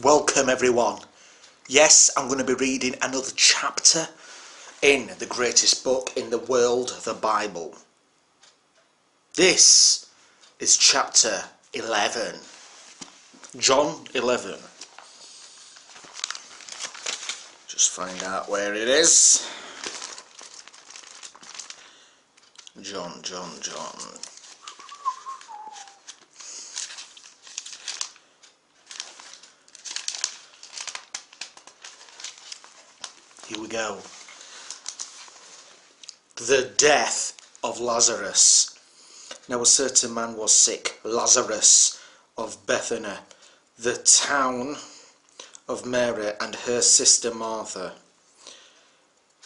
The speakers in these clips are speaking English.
Welcome everyone. Yes, I'm going to be reading another chapter in the greatest book in the world, the Bible. This is chapter 11. John 11. Just find out where it is. John. Here we go. The death of Lazarus. Now a certain man was sick, Lazarus of Bethany, the town of Mary and her sister Martha.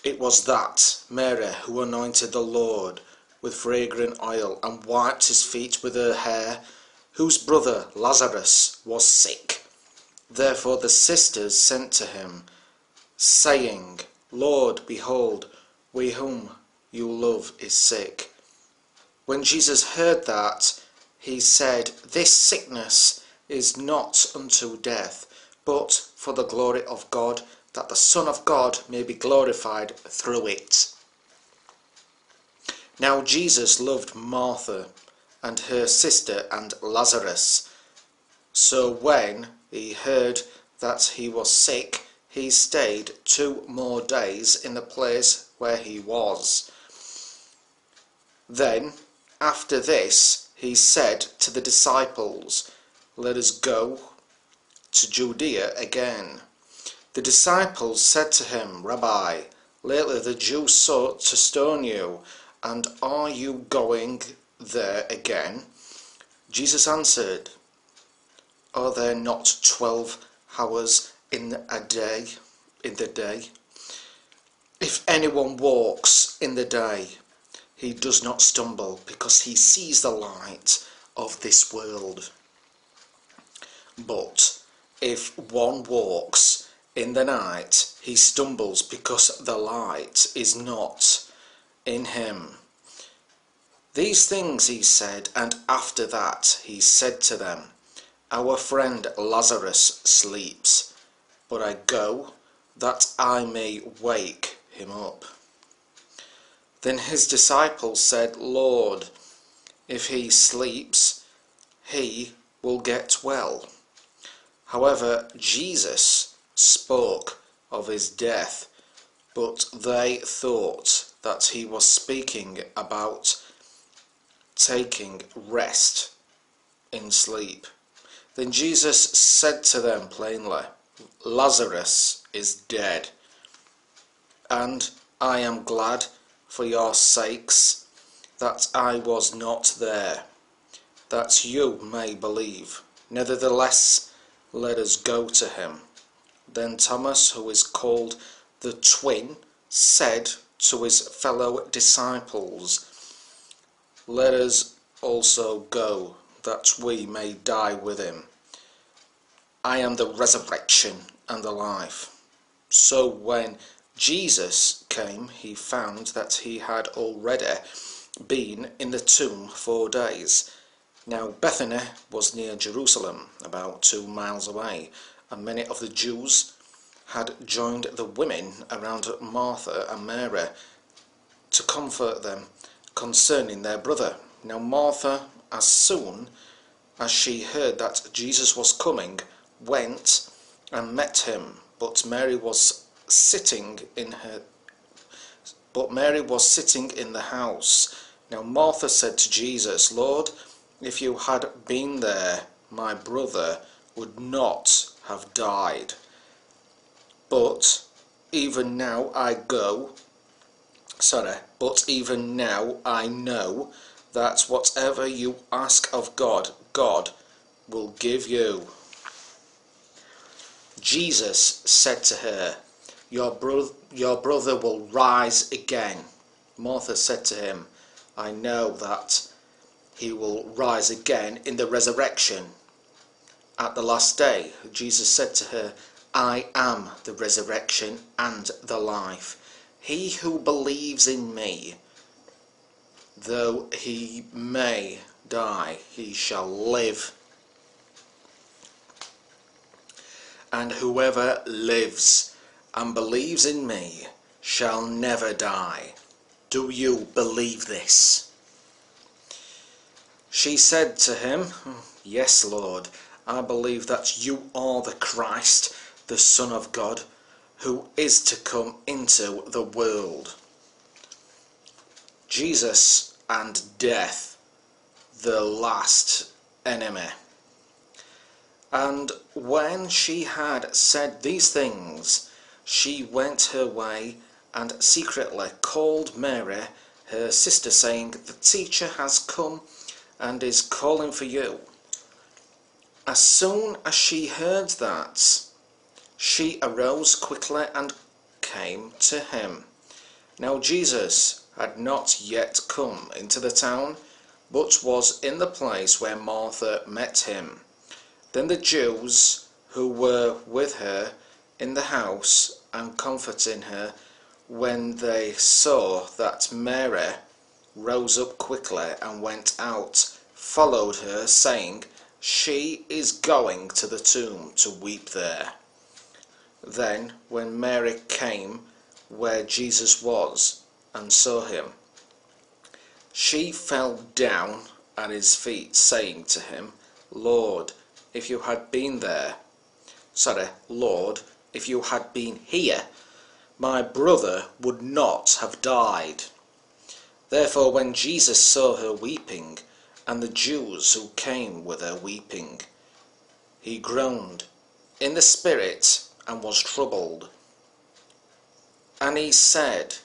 It was that Mary who anointed the Lord with fragrant oil and wiped his feet with her hair, whose brother Lazarus was sick. Therefore the sisters sent to him, saying, Lord, behold, we whom you love is sick. When Jesus heard that, he said, This sickness is not unto death, but for the glory of God, that the Son of God may be glorified through it. Now Jesus loved Martha and her sister and Lazarus. So when he heard that he was sick, he stayed 2 more days in the place where he was. Then, after this, he said to the disciples, Let us go to Judea again. The disciples said to him, Rabbi, lately the Jews sought to stone you, and are you going there again? Jesus answered, Are there not 12 hours in the day? If anyone walks in the day, he does not stumble, because he sees the light of this world. But if one walks in the night, he stumbles, because the light is not in him. These things he said, and after that he said to them, Our friend Lazarus sleeps, but I go that I may wake him up. Then his disciples said, Lord, if he sleeps, he will get well. However, Jesus spoke of his death, but they thought that he was speaking about taking rest in sleep. Then Jesus said to them plainly, Lazarus is dead, and I am glad for your sakes that I was not there, that you may believe. Nevertheless, let us go to him. Then Thomas, who is called the twin, said to his fellow disciples, Let us also go, that we may die with him. I am the resurrection and the life. So when Jesus came, he found that he had already been in the tomb 4 days. Now Bethany was near Jerusalem, about 2 miles away, and many of the Jews had joined the women around Martha and Mary to comfort them concerning their brother. Now Martha, as soon as she heard that Jesus was coming, went and met him, but Mary was sitting in the house. Now Martha said to Jesus, Lord, if you had been there, my brother would not have died. But even now I know that whatever you ask of God, God will give you. Jesus said to her, Your brother will rise again. Martha said to him, I know that he will rise again in the resurrection at the last day. Jesus said to her, I am the resurrection and the life. He who believes in me, though he may die, he shall live. and whoever lives and believes in me shall never die. Do you believe this?" She said to him, "Yes, Lord, I believe that you are the Christ, the Son of God, who is to come into the world." Jesus and death, the last enemy. And when she had said these things, she went her way and secretly called Mary, her sister, saying, "The teacher has come and is calling for you." As soon as she heard that, she arose quickly and came to him. Now Jesus had not yet come into the town, but was in the place where Martha met him. Then the Jews who were with her in the house and comforting her, when they saw that Mary rose up quickly and went out, followed her, saying, "She is going to the tomb to weep there." Then when Mary came where Jesus was and saw him, she fell down at his feet, saying to him, Lord, if you had been here, my brother would not have died." Therefore when Jesus saw her weeping, and the Jews who came with her weeping, he groaned in the spirit and was troubled. And he said,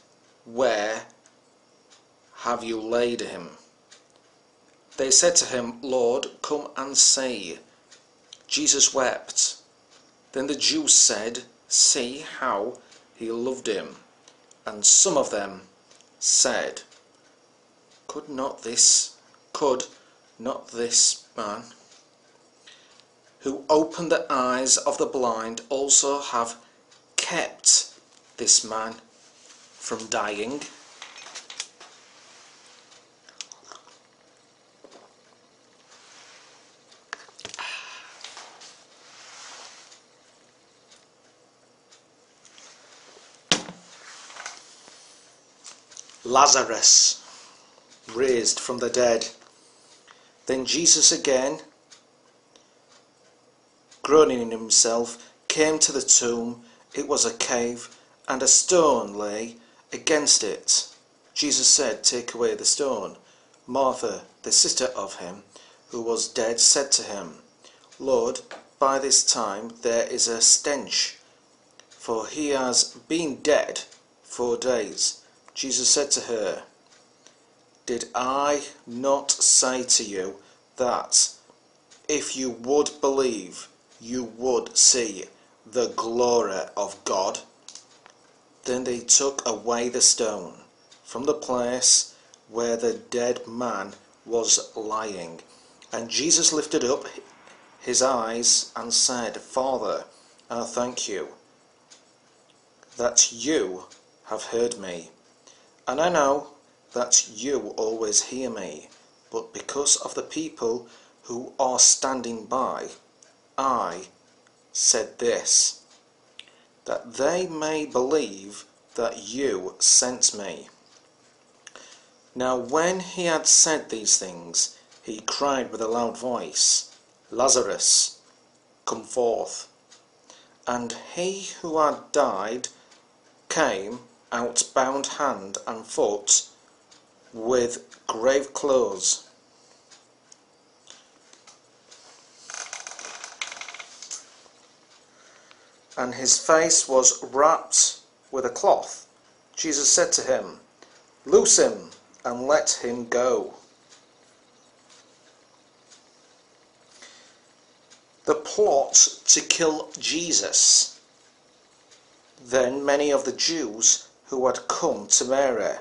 "Where have you laid him?" They said to him, "Lord, come and see." Jesus wept. Then the Jews said, "See how he loved him." And some of them said, Could not this man, who opened the eyes of the blind, also have kept this man from dying? Lazarus raised from the dead. Then Jesus again, groaning in himself, came to the tomb. It was a cave, and a stone lay against it. Jesus said, "Take away the stone." Martha, the sister of him who was dead, said to him, "Lord, by this time there is a stench, for he has been dead 4 days." Jesus said to her, "Did I not say to you that if you would believe, you would see the glory of God?" Then they took away the stone from the place where the dead man was lying. And Jesus lifted up his eyes and said, "Father, I thank you that you have heard me. And I know that you always hear me, but because of the people who are standing by, I said this, that they may believe that you sent me." Now when he had said these things, he cried with a loud voice, "Lazarus, come forth." And he who had died came out, bound hand and foot with grave clothes, and his face was wrapped with a cloth. Jesus said to him, "Loose him and let him go." The plot to kill Jesus. Then many of the Jews who had come to Mary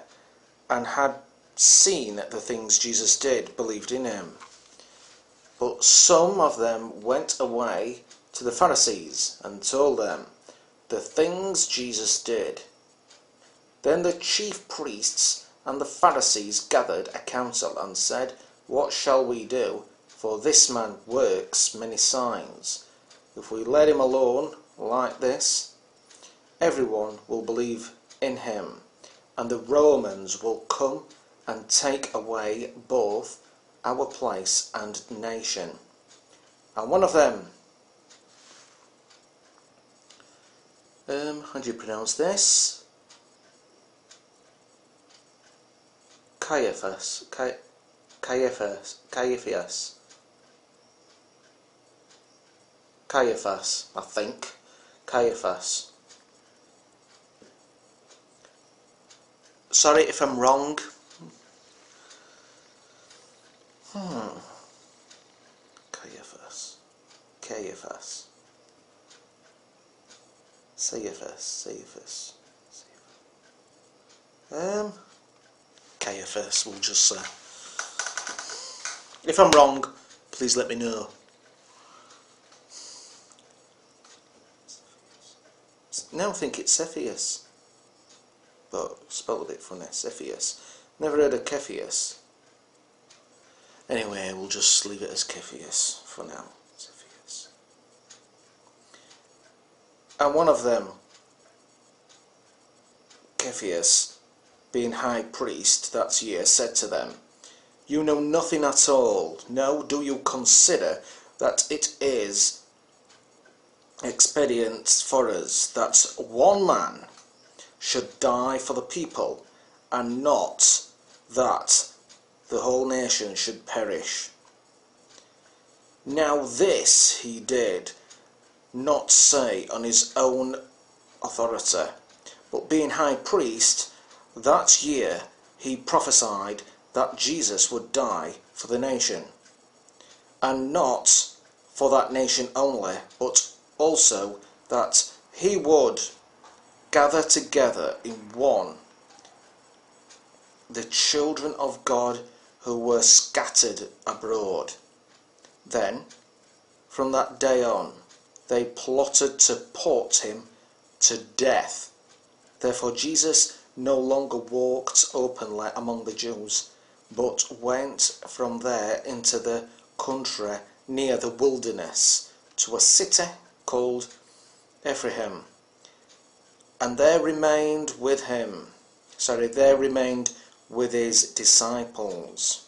and had seen the things Jesus did believed in him. But some of them went away to the Pharisees and told them the things Jesus did. Then the chief priests and the Pharisees gathered a council and said, "What shall we do? For this man works many signs." If we let him alone like this, everyone will believe in him, and the Romans will come and take away both our place and nation. And one of them, how do you pronounce this? Caiaphas, I think. Caiaphas. Sorry if I'm wrong. Caiaphas. Caiaphas, we'll just say. If I'm wrong, please let me know. Now I think it's Cepheus, but spelled a bit funny. Cepheus. Never heard of Cepheus. Anyway, we'll just leave it as Cepheus for now. Cepheus. And one of them, Cepheus, being high priest that year, said to them, "You know nothing at all. No, do you consider that it is expedient for us that one man should die for the people, and not that the whole nation should perish?" Now this he did not say on his own authority, but being high priest that year, he prophesied that Jesus would die for the nation, and not for that nation only, but also that he would gather together in one the children of God who were scattered abroad. Then, from that day on, they plotted to put him to death. Therefore Jesus no longer walked openly among the Jews, but went from there into the country near the wilderness, to a city called Ephraim, and there remained with his disciples.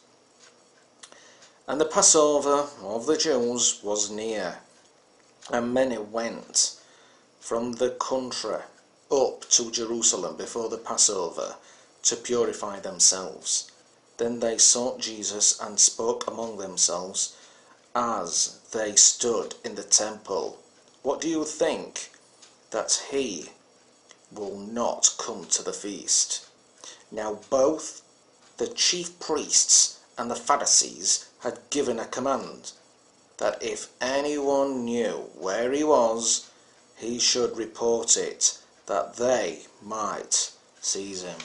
And the Passover of the Jews was near, and many went from the country up to Jerusalem before the Passover to purify themselves. Then they sought Jesus and spoke among themselves as they stood in the temple, "What do you think, that he will not come to the feast?" Now both the chief priests and the Pharisees had given a command that if anyone knew where he was, he should report it, that they might seize him.